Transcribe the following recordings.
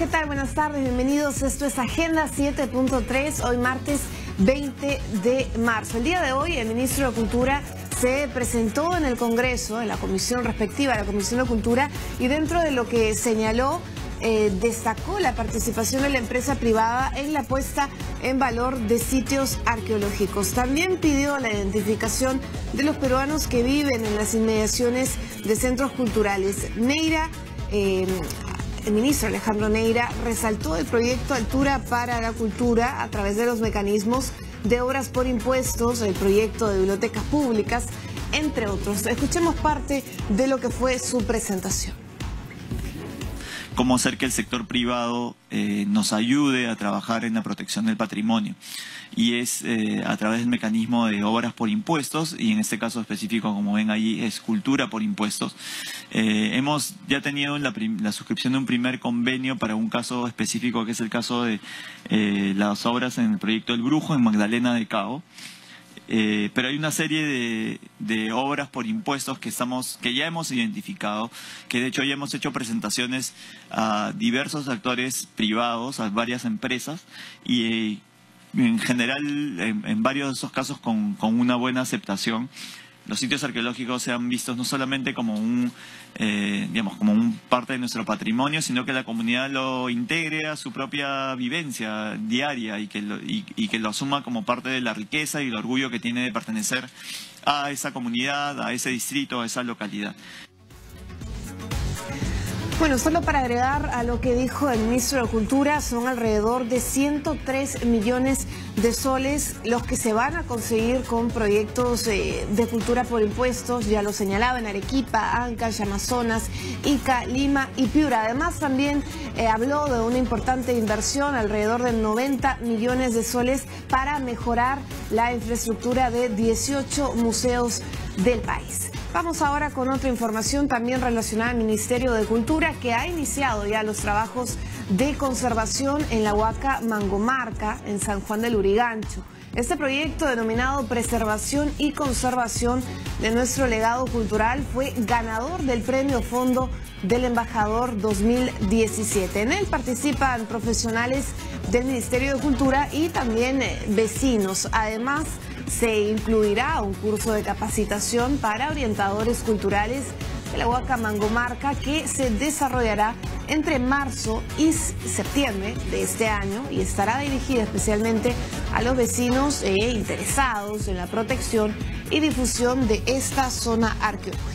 ¿qué tal? Buenas tardes, bienvenidos. Esto es Agenda 7.3, hoy martes 20 de marzo. El día de hoy el ministro de Cultura se presentó en el Congreso, en la comisión respectiva, la Comisión de Cultura, y dentro de lo que señaló, destacó la participación de la empresa privada en la puesta en valor de sitios arqueológicos. También pidió la identificación de los peruanos que viven en las inmediaciones de centros culturales. El ministro Alejandro Neira resaltó el proyecto Altura para la Cultura a través de los mecanismos de obras por impuestos, el proyecto de bibliotecas públicas, entre otros. Escuchemos parte de lo que fue su presentación. Cómo hacer que el sector privado nos ayude a trabajar en la protección del patrimonio. Y es a través del mecanismo de obras por impuestos, y en este caso específico, como ven allí, es cultura por impuestos. Hemos ya tenido la suscripción de un primer convenio para un caso específico, que es el caso de las obras en el proyecto El Brujo, en Magdalena de Cabo. Pero hay una serie de obras por impuestos que ya hemos identificado, que de hecho ya hemos hecho presentaciones a diversos actores privados, a varias empresas, y en general en varios de esos casos con una buena aceptación. Los sitios arqueológicos se han visto no solamente como un parte de nuestro patrimonio, sino que la comunidad lo integre a su propia vivencia diaria y que lo asuma como parte de la riqueza y el orgullo que tiene de pertenecer a esa comunidad, a ese distrito, a esa localidad. Bueno, solo para agregar a lo que dijo el ministro de Cultura, son alrededor de 103 millones de soles los que se van a conseguir con proyectos de cultura por impuestos. Ya lo señalaba en Arequipa, Ancash, Amazonas, Ica, Lima y Piura. Además también habló de una importante inversión, alrededor de 90 millones de soles para mejorar la infraestructura de 18 museos del país. Vamos ahora con otra información también relacionada al Ministerio de Cultura, que ha iniciado ya los trabajos de conservación en la Huaca Mangomarca, en San Juan del Lurigancho. Este proyecto, denominado Preservación y Conservación de nuestro legado cultural, fue ganador del Premio Fondo del Embajador 2017. En él participan profesionales del Ministerio de Cultura y también vecinos. Además, se incluirá un curso de capacitación para orientadores culturales de la Huaca Mangomarca, que se desarrollará entre marzo y septiembre de este año y estará dirigida especialmente a los vecinos interesados en la protección y difusión de esta zona arqueológica.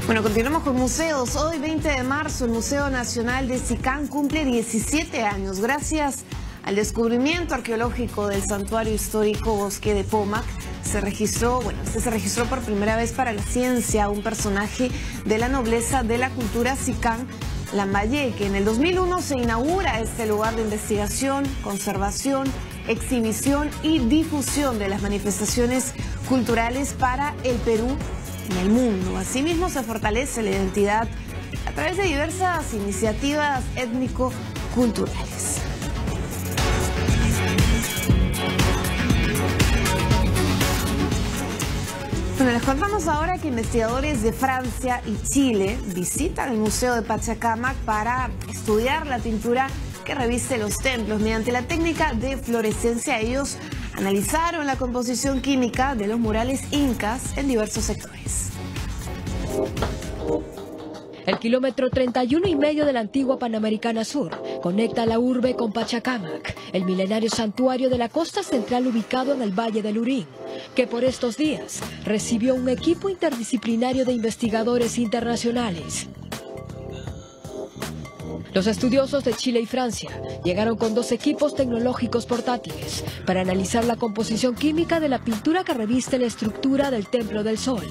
Bueno, continuamos con museos. Hoy, 20 de marzo, el Museo Nacional de Sicán cumple 17 años. Gracias al descubrimiento arqueológico del santuario histórico Bosque de Pomac, se registró por primera vez para la ciencia un personaje de la nobleza de la cultura Sicán, Lambayeque. En el 2001 se inaugura este lugar de investigación, conservación, exhibición y difusión de las manifestaciones culturales para el Perú en el mundo. Asimismo, se fortalece la identidad a través de diversas iniciativas étnico-culturales. Bueno, les contamos ahora que investigadores de Francia y Chile visitan el Museo de Pachacamac para estudiar la pintura que reviste los templos mediante la técnica de fluorescencia. Ellos analizaron la composición química de los murales incas en diversos sectores. El kilómetro 31,5 de la antigua Panamericana Sur conecta la urbe con Pachacamac, el milenario santuario de la costa central ubicado en el Valle del Urín, que por estos días recibió un equipo interdisciplinario de investigadores internacionales. Los estudiosos de Chile y Francia llegaron con 2 equipos tecnológicos portátiles para analizar la composición química de la pintura que reviste la estructura del Templo del Sol.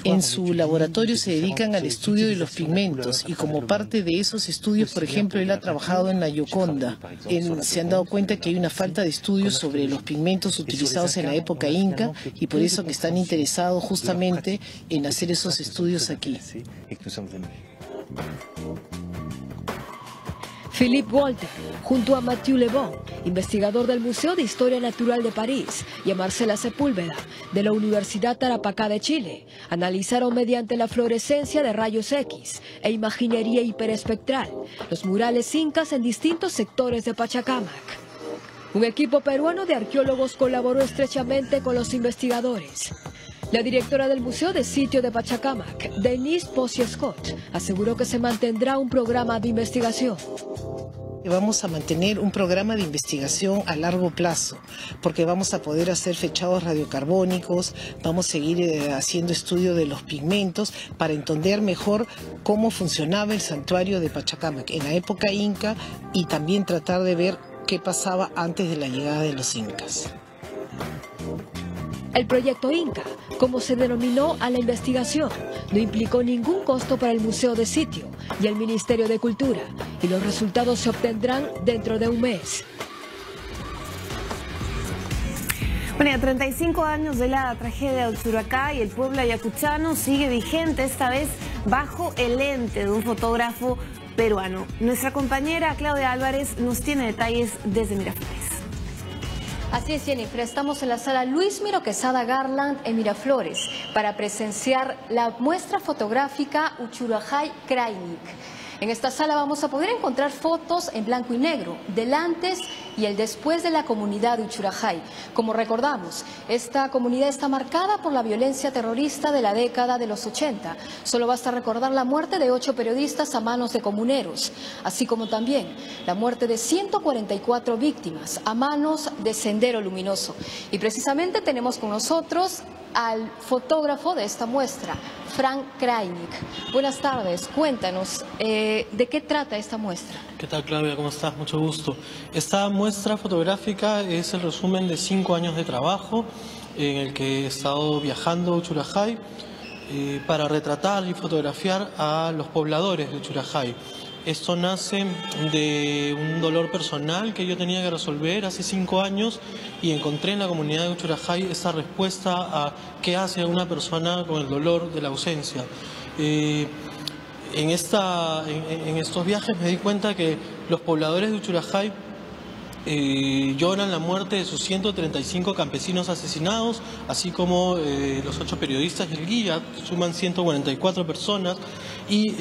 En su laboratorio se dedican al estudio de los pigmentos y como parte de esos estudios, por ejemplo, él ha trabajado en la Gioconda. Se han dado cuenta que hay una falta de estudios sobre los pigmentos utilizados en la época inca y por eso que están interesados justamente en hacer esos estudios aquí. Philippe Walter, junto a Mathieu Le Bon, investigador del Museo de Historia Natural de París, y a Marcela Sepúlveda, de la Universidad Tarapacá de Chile, analizaron mediante la fluorescencia de rayos X e imaginería hiperespectral los murales incas en distintos sectores de Pachacámac. Un equipo peruano de arqueólogos colaboró estrechamente con los investigadores. La directora del Museo de Sitio de Pachacámac, Denise Possier-Scott, aseguró que se mantendrá un programa de investigación. Vamos a mantener un programa de investigación a largo plazo, porque vamos a poder hacer fechados radiocarbónicos, vamos a seguir haciendo estudio de los pigmentos para entender mejor cómo funcionaba el santuario de Pachacámac en la época inca y también tratar de ver qué pasaba antes de la llegada de los incas. El proyecto Inca, como se denominó a la investigación, no implicó ningún costo para el Museo de Sitio y el Ministerio de Cultura, y los resultados se obtendrán dentro de un mes. Bueno, a 35 años de la tragedia de Uchuracay, el pueblo ayacuchano sigue vigente, esta vez bajo el lente de un fotógrafo peruano. Nuestra compañera Claudia Álvarez nos tiene detalles desde Miraflores. Así es, Jennifer, estamos en la sala Luis Miro Quesada Garland en Miraflores para presenciar la muestra fotográfica Uchurajay Krajnik. En esta sala vamos a poder encontrar fotos en blanco y negro del antes y el después de la comunidad de Uchurajay. Como recordamos, esta comunidad está marcada por la violencia terrorista de la década de los 80. Solo basta recordar la muerte de 8 periodistas a manos de comuneros, así como también la muerte de 144 víctimas a manos de Sendero Luminoso. Y precisamente tenemos con nosotros al fotógrafo de esta muestra, Frank Krajnik. Buenas tardes, cuéntanos, ¿de qué trata esta muestra? ¿Qué tal, Claudia? ¿Cómo estás? Mucho gusto. Esta muestra fotográfica es el resumen de 5 años de trabajo en el que he estado viajando a Uchurajay para retratar y fotografiar a los pobladores de Uchurajay. Esto nace de un dolor personal que yo tenía que resolver hace 5 años y encontré en la comunidad de Uchurajay esa respuesta a qué hace una persona con el dolor de la ausencia. En estos viajes me di cuenta que los pobladores de Uchurajay lloran la muerte de sus 135 campesinos asesinados, así como los 8 periodistas y el guía, suman 144 personas, y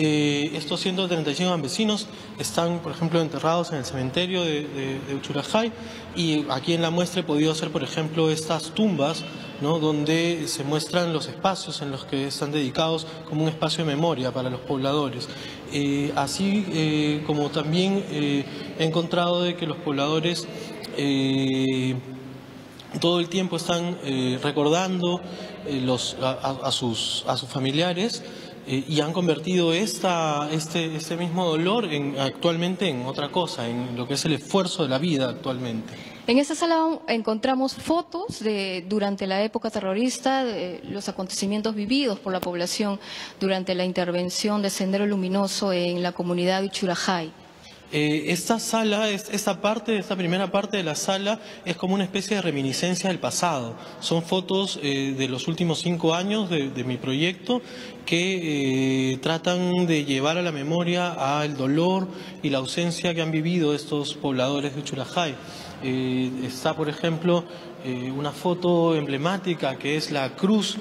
estos 135 campesinos están, por ejemplo, enterrados en el cementerio de Uchurajay, y aquí en la muestra he podido hacer, por ejemplo, estas tumbas, ¿no?, donde se muestran los espacios en los que están dedicados como un espacio de memoria para los pobladores. Así como también he encontrado de que los pobladores todo el tiempo están recordando a sus familiares y han convertido este mismo dolor actualmente en otra cosa, en lo que es el esfuerzo de la vida actualmente. En esta sala encontramos fotos durante la época terrorista, de los acontecimientos vividos por la población durante la intervención de Sendero Luminoso en la comunidad de Uchurajay. Esta primera parte de la sala es como una especie de reminiscencia del pasado. Son fotos de los últimos 5 años de mi proyecto que tratan de llevar a la memoria al dolor y la ausencia que han vivido estos pobladores de Uchurajay. Está, por ejemplo, una foto emblemática que es la cruz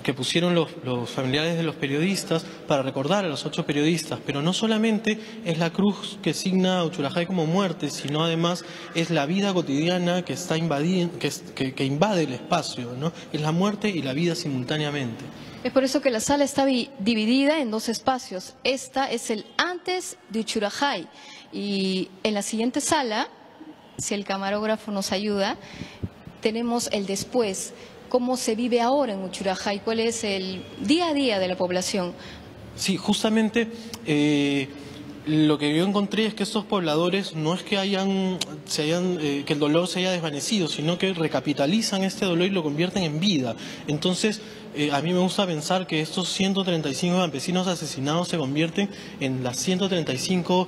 que pusieron los familiares de los periodistas para recordar a los 8 periodistas, pero no solamente es la cruz que signa a Uchurajay como muerte, sino además es la vida cotidiana que está que invade el espacio, ¿no? Es la muerte y la vida simultáneamente. Es por eso que la sala está dividida en 2 espacios. Esta es el antes de Uchurajay y en la siguiente sala, si el camarógrafo nos ayuda, tenemos el después. ¿Cómo se vive ahora en Uchurajay? ¿Cuál es el día a día de la población? Sí, justamente lo que yo encontré es que estos pobladores no es que que el dolor se haya desvanecido, sino que recapitalizan este dolor y lo convierten en vida. Entonces, a mí me gusta pensar que estos 135 campesinos asesinados se convierten en las 135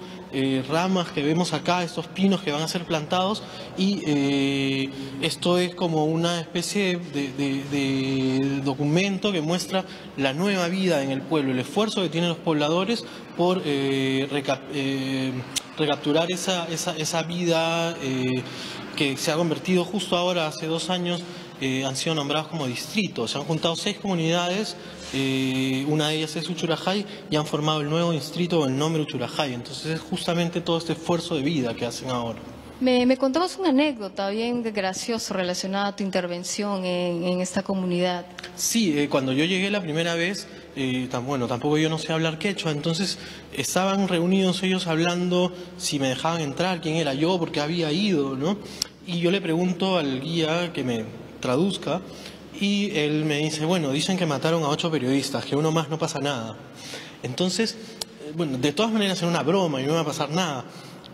ramas que vemos acá, estos pinos que van a ser plantados, y esto es como una especie de documento que muestra la nueva vida en el pueblo, el esfuerzo que tienen los pobladores por recapturar esa vida que se ha convertido justo ahora, hace 2 años, han sido nombrados como distritos. Se han juntado 6 comunidades, una de ellas es Uchurajay, y han formado el nuevo distrito con el nombre Uchurajay. Entonces es justamente todo este esfuerzo de vida que hacen ahora. Me contabas una anécdota bien graciosa relacionada a tu intervención en esta comunidad. Sí, cuando yo llegué la primera vez, tampoco yo no sé hablar quechua, entonces estaban reunidos ellos hablando si me dejaban entrar, quién era yo, porque había ido, ¿no? Y yo le pregunto al guía que me traduzca, y él me dice, bueno, dicen que mataron a 8 periodistas, que uno más no pasa nada. Entonces, bueno, de todas maneras era una broma y no iba a pasar nada.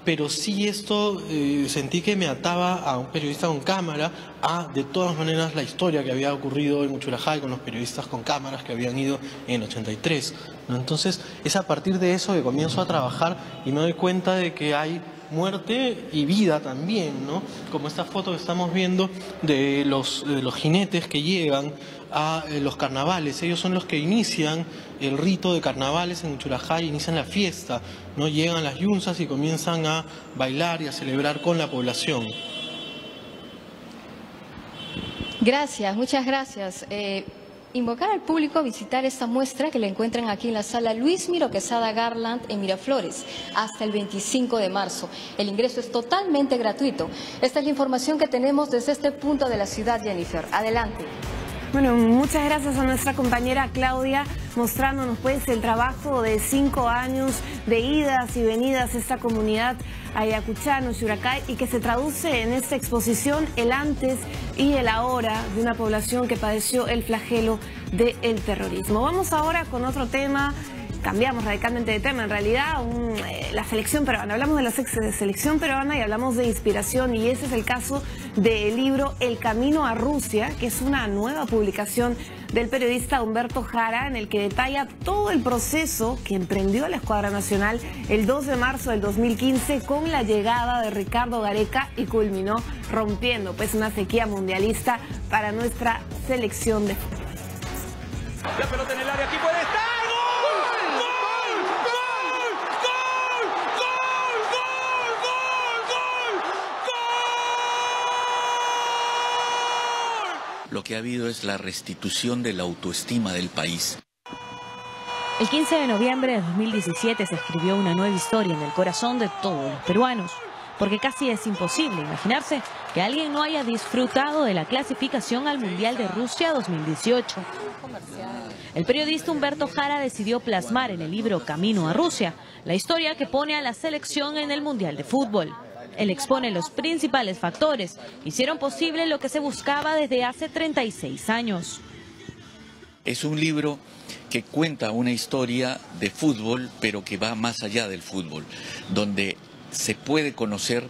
Pero sí esto sentí que me ataba a un periodista con cámara a, de todas maneras, la historia que había ocurrido en Uchurajay con los periodistas con cámaras que habían ido en el 83, ¿no? Entonces es a partir de eso que comienzo a trabajar y me doy cuenta de que hay muerte y vida también, ¿no? Como esta foto que estamos viendo de los jinetes que llegan a los carnavales. Ellos son los que inician el rito de carnavales en Uchurajay, inician la fiesta, ¿no? Llegan las yunzas y comienzan a bailar y a celebrar con la población. Gracias, muchas gracias. Invocar al público a visitar esta muestra que la encuentran aquí en la sala Luis Miro Quesada Garland en Miraflores hasta el 25 de marzo. El ingreso es totalmente gratuito. Esta es la información que tenemos desde este punto de la ciudad, Jennifer. Adelante. Bueno, muchas gracias a nuestra compañera Claudia, mostrándonos pues el trabajo de 5 años de idas y venidas a esta comunidad ayacuchana, Uchurajay, y que se traduce en esta exposición el antes y el ahora de una población que padeció el flagelo del terrorismo. Vamos ahora con otro tema. Cambiamos radicalmente de tema, en realidad, la selección peruana. Hablamos de la selección peruana y hablamos de inspiración, y ese es el caso del libro El Camino a Rusia, que es una nueva publicación del periodista Humberto Jara, en el que detalla todo el proceso que emprendió la Escuadra Nacional el 2 de marzo del 2015 con la llegada de Ricardo Gareca y culminó rompiendo pues una sequía mundialista para nuestra selección de fútbol. La pelota en el área, aquí puede estar. Lo que ha habido es la restitución de la autoestima del país. El 15 de noviembre de 2017 se escribió una nueva historia en el corazón de todos los peruanos, porque casi es imposible imaginarse que alguien no haya disfrutado de la clasificación al Mundial de Rusia 2018. El periodista Humberto Jara decidió plasmar en el libro Camino a Rusia la historia que pone a la selección en el Mundial de Fútbol. Él expone los principales factores que hicieron posible lo que se buscaba desde hace 36 años. Es un libro que cuenta una historia de fútbol, pero que va más allá del fútbol, donde se puede conocer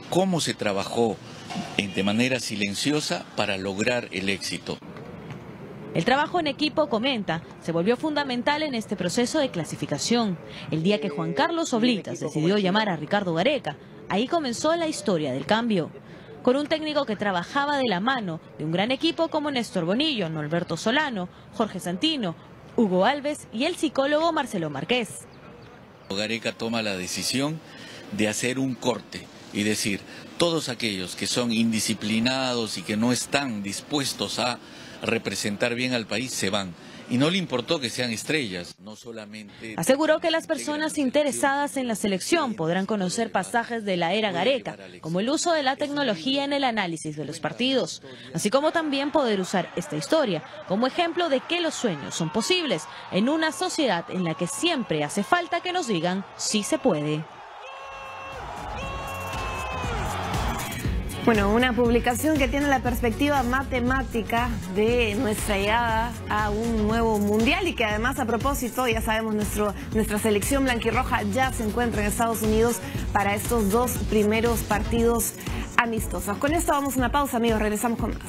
cómo se trabajó de manera silenciosa para lograr el éxito. El trabajo en equipo, comenta, se volvió fundamental en este proceso de clasificación. El día que Juan Carlos Oblitas decidió llamar a Ricardo Gareca, ahí comenzó la historia del cambio. Con un técnico que trabajaba de la mano de un gran equipo como Néstor Bonillo, Norberto Solano, Jorge Santino, Hugo Alves y el psicólogo Marcelo Márquez. Gareca toma la decisión de hacer un corte y decir, todos aquellos que son indisciplinados y que no están dispuestos a representar bien al país se van. Y no le importó que sean estrellas, no solamente... Aseguró que las personas interesadas en la selección podrán conocer pasajes de la era Gareca, como el uso de la tecnología en el análisis de los partidos, así como también poder usar esta historia como ejemplo de que los sueños son posibles en una sociedad en la que siempre hace falta que nos digan sí se puede. Bueno, una publicación que tiene la perspectiva matemática de nuestra llegada a un nuevo mundial, y que además, a propósito, ya sabemos, nuestra selección blanquirroja ya se encuentra en Estados Unidos para estos 2 primeros partidos amistosos. Con esto vamos a una pausa, amigos, regresamos con más.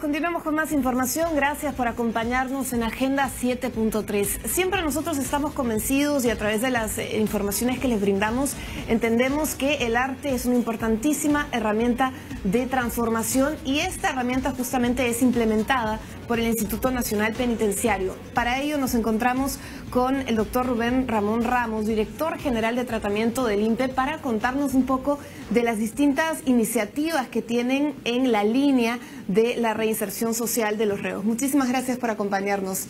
continuamos con más información. Gracias por acompañarnos en Agenda 7.3. Siempre nosotros estamos convencidos y a través de las informaciones que les brindamos entendemos que el arte es una importantísima herramienta de transformación y esta herramienta justamente es implementada por el Instituto Nacional Penitenciario. Para ello nos encontramos con el doctor Rubén Ramón Ramos, director general de tratamiento del INPE, para contarnos un poco de las distintas iniciativas que tienen en la línea de la reinserción social de los reos. Muchísimas gracias por acompañarnos.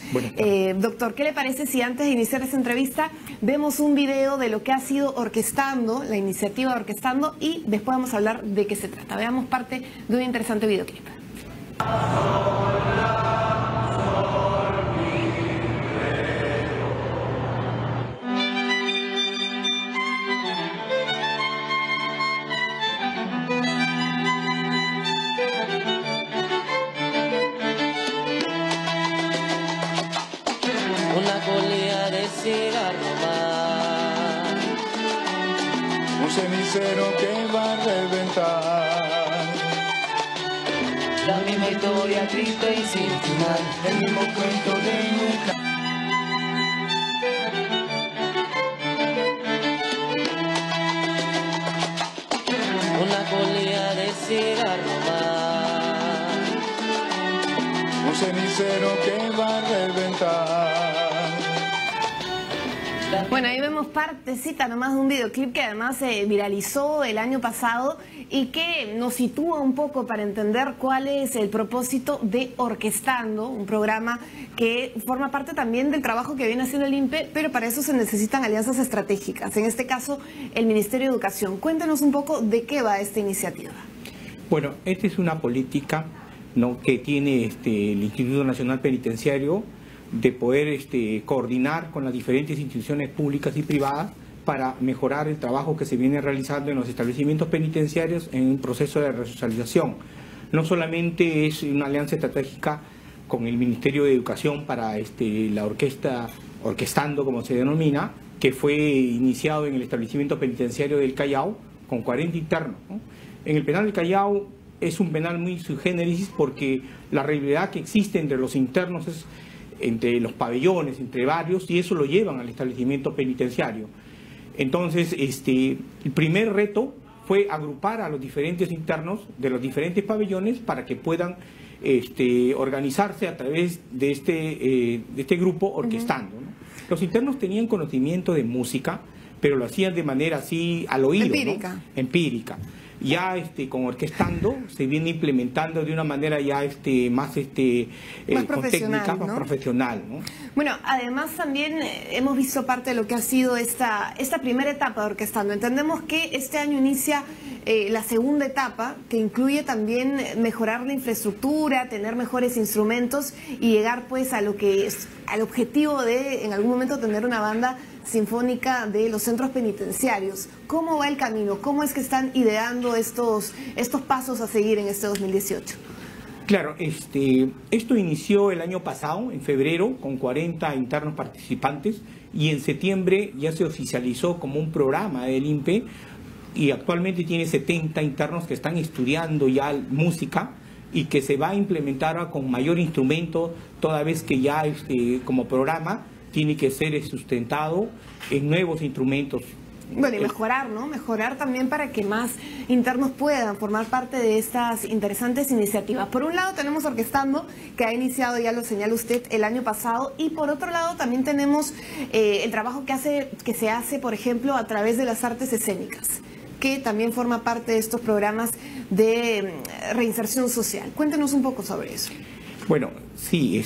Doctor, ¿qué le parece si antes de iniciar esta entrevista vemos un video de lo que ha sido Orquestando, la iniciativa Orquestando, y después vamos a hablar de qué se trata? Veamos parte de un interesante videoclip. Una colilla de cigarro más, un cenicero que va a reventar, la misma historia triste y sin final, el mismo cuento de nunca. Una colilla de cigarro más, un cenicero que va a reventar. Bueno, ahí vemos partecita nomás de un videoclip que además se viralizó el año pasado y que nos sitúa un poco para entender cuál es el propósito de Orquestando, un programa que forma parte también del trabajo que viene haciendo el INPE, pero para eso se necesitan alianzas estratégicas, en este caso el Ministerio de Educación. Cuéntanos un poco de qué va esta iniciativa. Bueno, esta es una política, ¿no?, que tiene el Instituto Nacional Penitenciario, de poder coordinar con las diferentes instituciones públicas y privadas para mejorar el trabajo que se viene realizando en los establecimientos penitenciarios en un proceso de resocialización. No solamente es una alianza estratégica con el Ministerio de Educación para la orquesta Orquestando, como se denomina, que fue iniciado en el establecimiento penitenciario del Callao con 40 internos, ¿no? En el penal del Callao es un penal muy sui generis porque la rivalidad que existe entre los internos es entre los pabellones, entre varios, y eso lo llevan al establecimiento penitenciario. Entonces, el primer reto fue agrupar a los diferentes internos de los diferentes pabellones para que puedan organizarse a través de este grupo Orquestando, ¿no? Los internos tenían conocimiento de música, pero lo hacían de manera así al oído, empírica, ¿no? Empírica. Ya con Orquestando se viene implementando de una manera ya más profesional, técnica, ¿no?, más profesional, ¿no? Bueno, además también hemos visto parte de lo que ha sido esta primera etapa de Orquestando. Entendemos que este año inicia la segunda etapa, que incluye también mejorar la infraestructura, tener mejores instrumentos y llegar pues a lo que es al objetivo de en algún momento tener una banda sinfónica de los centros penitenciarios. ¿Cómo va el camino? ¿Cómo es que están ideando estos pasos a seguir en este 2018? Claro, esto inició el año pasado, en febrero, con 40 internos participantes, y en septiembre ya se oficializó como un programa del INPE, y actualmente tiene 70 internos que están estudiando ya música y que se va a implementar con mayor instrumento, toda vez que ya como programa tiene que ser sustentado en nuevos instrumentos. Bueno, y mejorar, ¿no? Mejorar también para que más internos puedan formar parte de estas interesantes iniciativas. Por un lado tenemos Orquestando, que ha iniciado, ya lo señala usted, el año pasado, y por otro lado también tenemos el trabajo que se hace, por ejemplo, a través de las artes escénicas, que también forma parte de estos programas de reinserción social. Cuéntenos un poco sobre eso. Bueno, sí,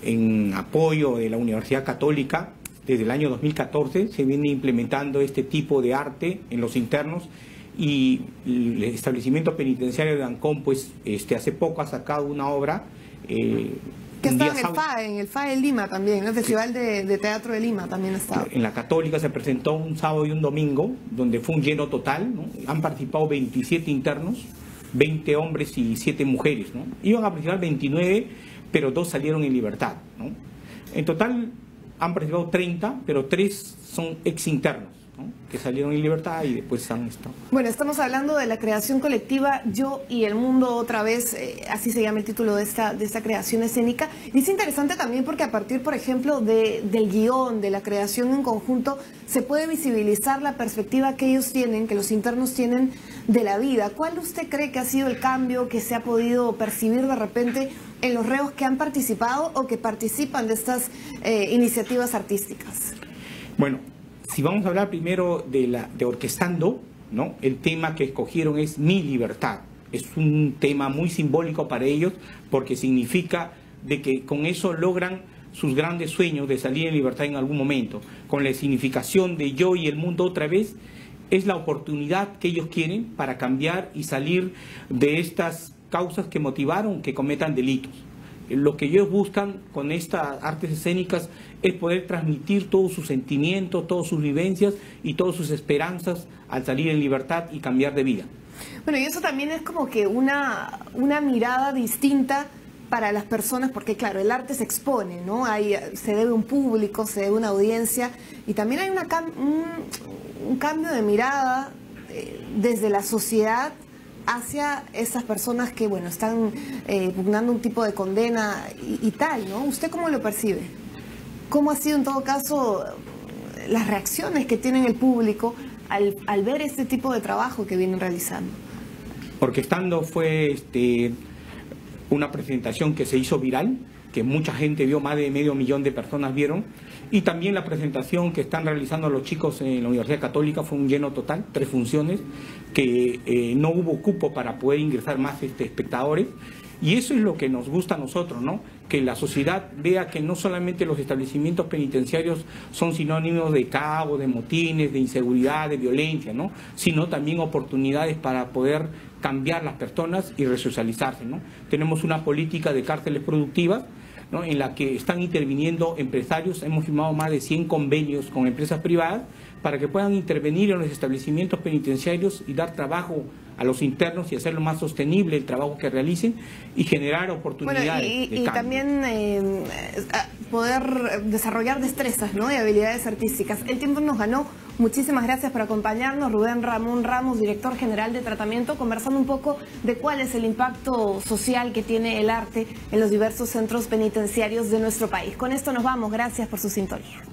en apoyo de la Universidad Católica, desde el año 2014 se viene implementando este tipo de arte en los internos, y el establecimiento penitenciario de Ancón, pues, hace poco ha sacado una obra que está en el FAE de Lima también, el Festival de Teatro de Lima también está. En la Católica se presentó un sábado y un domingo, donde fue un lleno total, ¿no? Han participado 27 internos, 20 hombres y 7 mujeres, ¿no? Iban a participar 29, pero 2 salieron en libertad, ¿no? En total han participado 30, pero 3 son ex internos. ¿no?, que salieron en libertad y después han estado. Bueno, estamos hablando de la creación colectiva Yo y el Mundo otra vez, así se llama el título de esta creación escénica. Y es interesante también porque a partir, por ejemplo, del guión, de la creación en conjunto, se puede visibilizar la perspectiva que ellos tienen, que los internos tienen de la vida. ¿Cuál usted cree que ha sido el cambio que se ha podido percibir de repente en los reos que han participado o que participan de estas iniciativas artísticas? Bueno, si vamos a hablar primero de Orquestando, ¿no?, el tema que escogieron es Mi Libertad. Es un tema muy simbólico para ellos porque significa de que con eso logran sus grandes sueños de salir en libertad en algún momento. Con la significación de Yo y el Mundo otra vez, es la oportunidad que ellos quieren para cambiar y salir de estas causas que motivaron que cometan delitos. Lo que ellos buscan con estas artes escénicas es poder transmitir todos sus sentimientos, todas sus vivencias y todas sus esperanzas al salir en libertad y cambiar de vida. Bueno, y eso también es como que una mirada distinta para las personas, porque claro, el arte se expone, ¿no? Se debe a un público, se debe a una audiencia, y también hay un cambio de mirada desde la sociedad hacia esas personas que, bueno, están pugnando un tipo de condena y tal, ¿no? ¿Usted cómo lo percibe? ¿Cómo ha sido en todo caso las reacciones que tiene el público al ver este tipo de trabajo que vienen realizando? Orquestando fue una presentación que se hizo viral, que mucha gente vio, más de 500.000 de personas vieron, y también la presentación que están realizando los chicos en la Universidad Católica fue un lleno total, 3 funciones, que no hubo cupo para poder ingresar más espectadores, y eso es lo que nos gusta a nosotros, ¿no?, que la sociedad vea que no solamente los establecimientos penitenciarios son sinónimos de caos, de motines, de inseguridad, de violencia, ¿no?, sino también oportunidades para poder cambiar las personas y resocializarse, ¿no? Tenemos una política de cárceles productivas, ¿no?, en la que están interviniendo empresarios. Hemos firmado más de 100 convenios con empresas privadas para que puedan intervenir en los establecimientos penitenciarios y dar trabajo a los internos y hacerlo más sostenible el trabajo que realicen y generar oportunidades. Bueno, y también poder desarrollar destrezas, ¿no?, y habilidades artísticas. El tiempo nos ganó. Muchísimas gracias por acompañarnos. Rubén Ramón Ramos, director general de Tratamiento, conversando un poco de cuál es el impacto social que tiene el arte en los diversos centros penitenciarios de nuestro país. Con esto nos vamos. Gracias por su sintonía.